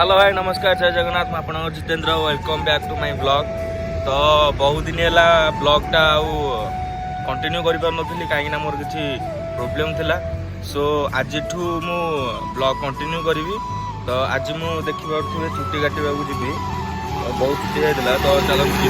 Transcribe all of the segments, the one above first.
Hello भाई नमस्कार जय जगन्नाथ मैं आपन Jitendra welcome back to my blog. तो बहुत दिन है ब्लॉगटा कंटिन्यू कर पार्नी कहीं मोर किसी प्रोब्लेम थिला सो आज मु ब्लॉग कंटिन्यू करी। तो आज मु देखिए छुट्टी काटा जी तो बहुत छुट्टी होता तो चलो जी।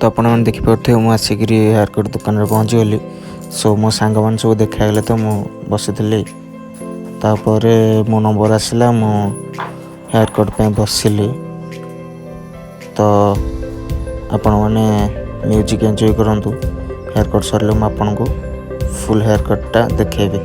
तो आपने देखिपे मुझे आसिक हेयर कट दुकान में पहुँची गली। सो मो सांग मान सब देखागले तो मु बसी तापर मो नंबर आसला मु हेयर कट पे बसिली। तो आपण मैंने म्यूजिक एंजॉय करंतु। हेयर कट सरले मु आपन को फुल हेयर कटटा देखेबी।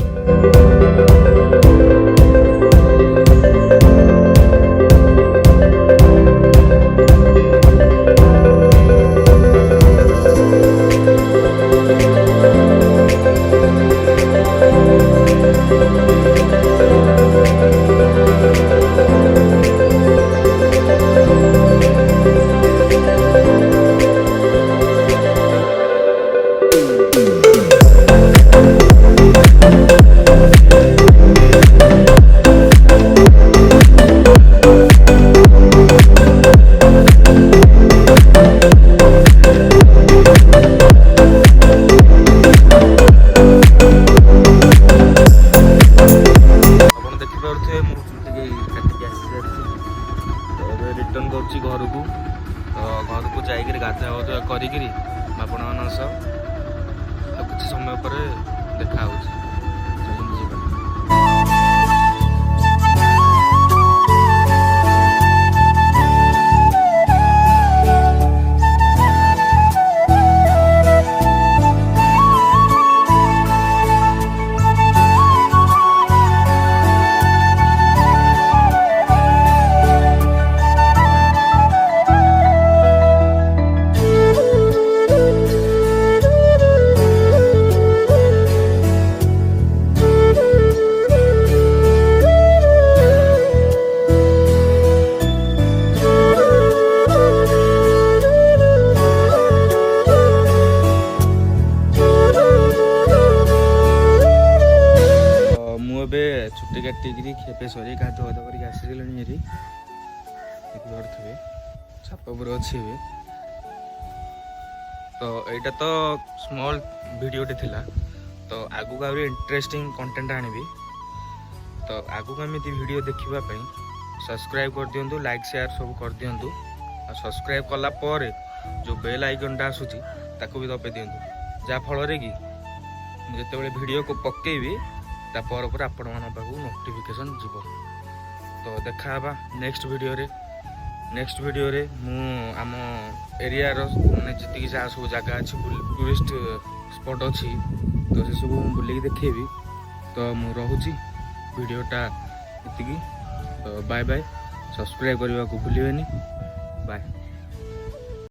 रिटर्न करुच्ची घर को तो घर को जाकर गाधा करी आपण मान कुछ समय पर देखा छुट्टी काटिकी खेपे सर गाधुआ कर आसगले थे छाप पर अच्छे तो यहाँ तो स्मॉल वीडियोटे थिला। तो आगू आ इंटरेस्टिंग कंटेंट आनी तो आगू एमती वीडियो देखापी सब्सक्राइब कर दिंतु लाइक शेयर सब कर दिंतु और सब्सक्राइब कला पर जो बेल आइकनटा आसूची ताकू भी दबाई दिंतु जहाँफल कि जिते वीडियो को पकेबी तापर पर आपण मान पाखु नोटिफिकेशन जीव। तो देखा नेक्स्ट वीडियो रे मु आम एरिया माने जी जहाँ सब जगह अच्छी टूरिस्ट स्पॉट अच्छी तो से सब बुलिक देखेबी। तो मु रोची वीडियोटा इतकी। तो बाय बाय सब्सक्राइब करने को भूलिए बाय।